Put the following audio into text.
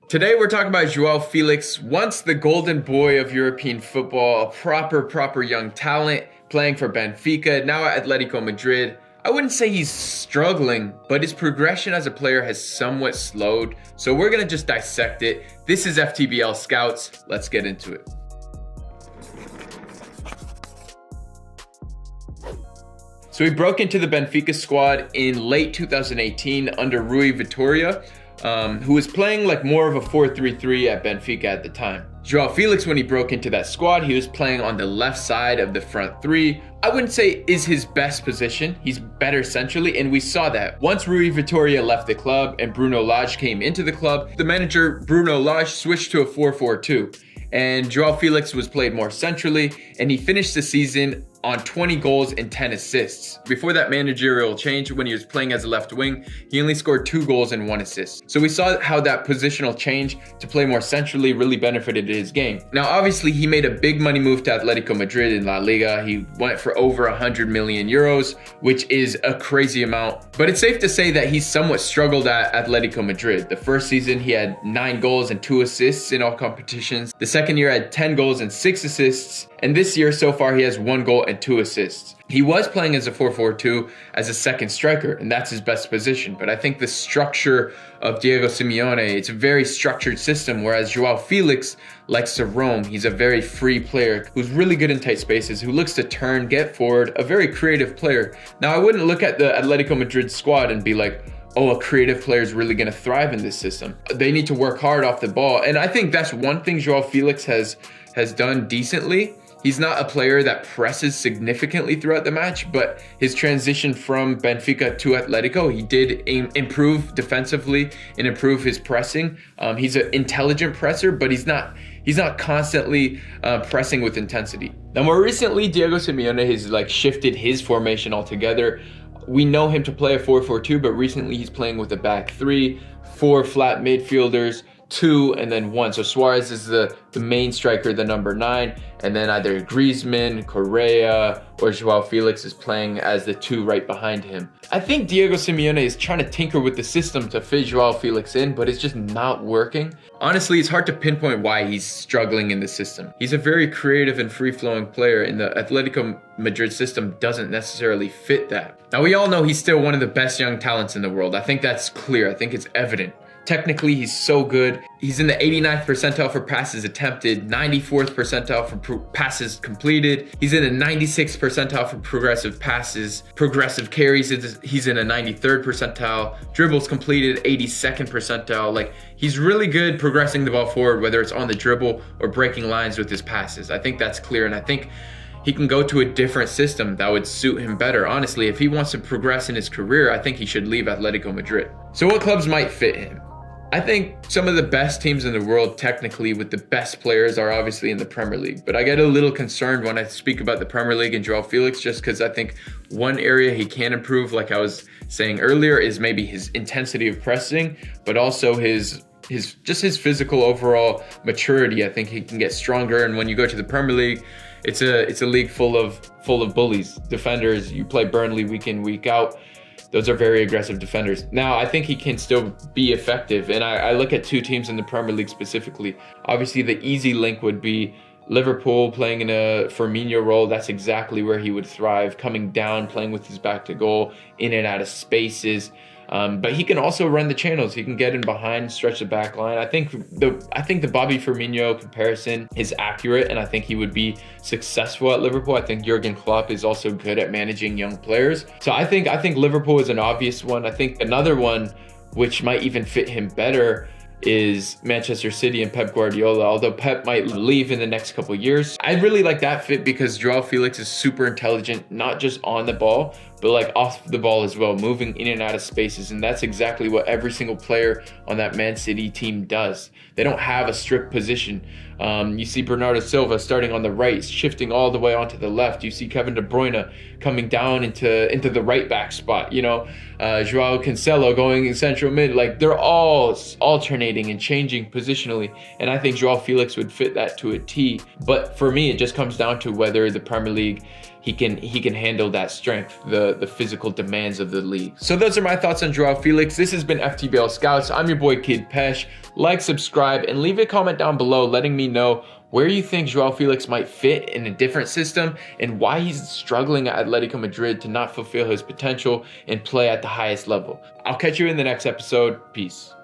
Today we're talking about Joao Felix, once the golden boy of European football, a proper young talent, playing for Benfica, now at Atletico Madrid. I wouldn't say he's struggling, but his progression as a player has somewhat slowed, so we're gonna just dissect it. This is FTBL Scouts, let's get into it. So he broke into the Benfica squad in late 2018 under Rui Vitória, who was playing like more of a 4-3-3 at Benfica at the time. Joao Felix, when he broke into that squad, he was playing on the left side of the front three. I wouldn't say is his best position. He's better centrally, and we saw that. Once Rui Vitória left the club and Bruno Lage came into the club, the manager Bruno Lage switched to a 4-4-2. And Joao Felix was played more centrally, and he finished the season on 20 goals and 10 assists. Before that managerial change, when he was playing as a left wing, he only scored 2 goals and 1 assist. So we saw how that positional change to play more centrally really benefited his game. Now, obviously, he made a big money move to Atletico Madrid in La Liga. He went for over 100 million euros, which is a crazy amount. But it's safe to say that he somewhat struggled at Atletico Madrid. The first season, he had 9 goals and 2 assists in all competitions. The second year had 10 goals and 6 assists. And this year, so far, he has 1 goal and 2 assists. He was playing as a 4-4-2 as a second striker, and that's his best position. But I think the structure of Diego Simeone, it's a very structured system, whereas Joao Felix likes to roam. He's a very free player who's really good in tight spaces, who looks to turn, get forward, a very creative player. Now, I wouldn't look at the Atletico Madrid squad and be like, oh, a creative player is really going to thrive in this system. They need to work hard off the ball. And I think that's one thing Joao Felix has done decently. He's not a player that presses significantly throughout the match, but his transition from Benfica to Atletico, he did improve defensively and improve his pressing. He's an intelligent presser, but he's not constantly pressing with intensity. Now, more recently, Diego Simeone has shifted his formation altogether. We know him to play a 4-4-2, but recently he's playing with a back 3, 4 flat midfielders, 2 and then 1. So Suarez is the main striker, the number 9, and then either Griezmann, Correa, or Joao Felix is playing as the 2 right behind him. I think Diego Simeone is trying to tinker with the system to fit Joao Felix in, but it's just not working. Honestly, it's hard to pinpoint why he's struggling in the system. He's a very creative and free-flowing player, and the Atletico Madrid system doesn't necessarily fit that. Now, we all know he's still one of the best young talents in the world. I think that's clear. I think it's evident. Technically, he's so good. He's in the 89th percentile for passes attempted, 94th percentile for passes completed. He's in the 96th percentile for progressive passes, progressive carries. He's in a 93rd percentile, dribbles completed, 82nd percentile. He's really good progressing the ball forward, whether it's on the dribble or breaking lines with his passes. I think that's clear, and I think he can go to a different system that would suit him better. Honestly, if he wants to progress in his career, I think he should leave Atletico Madrid. So what clubs might fit him? I think some of the best teams in the world, technically, with the best players, are obviously in the Premier League. But I get a little concerned when I speak about the Premier League and Joao Felix, just because I think one area he can improve, like I was saying earlier, is maybe his intensity of pressing, but also his physical overall maturity. I think he can get stronger. And when you go to the Premier League, it's a league full of bullies, defenders. You play Burnley week in, week out. Those are very aggressive defenders. Now, I think he can still be effective. And I look at 2 teams in the Premier League specifically. Obviously, the easy link would be Liverpool playing in a Firmino role. That's exactly where he would thrive, coming down, playing with his back to goal, in and out of spaces. But he can also run the channels. He can get in behind, stretch the back line. I think the Bobby Firmino comparison is accurate, and I think he would be successful at Liverpool. I think Jurgen Klopp is also good at managing young players. So I think Liverpool is an obvious one. I think another one which might even fit him better is Manchester City and Pep Guardiola, although Pep might leave in the next couple of years. I really like that fit because Joao Felix is super intelligent, not just on the ball, but off the ball as well, moving in and out of spaces. And that's exactly what every single player on that Man City team does. They don't have a strict position. You see Bernardo Silva starting on the right, shifting all the way onto the left. You see Kevin De Bruyne coming down into the right back spot. Joao Cancelo going in central mid. Like, they're all alternating and changing positionally, and I think Joao Felix would fit that to a T. But for me, it just comes down to whether the Premier League, he can handle that strength, the physical demands of the league. So those are my thoughts on Joao Felix. This has been FTBL Scouts. I'm your boy Kid Pesh. Like, subscribe, and leave a comment down below letting me know where you think Joao Felix might fit in a different system and why he's struggling at Atletico Madrid to not fulfill his potential and play at the highest level. I'll catch you in the next episode. Peace.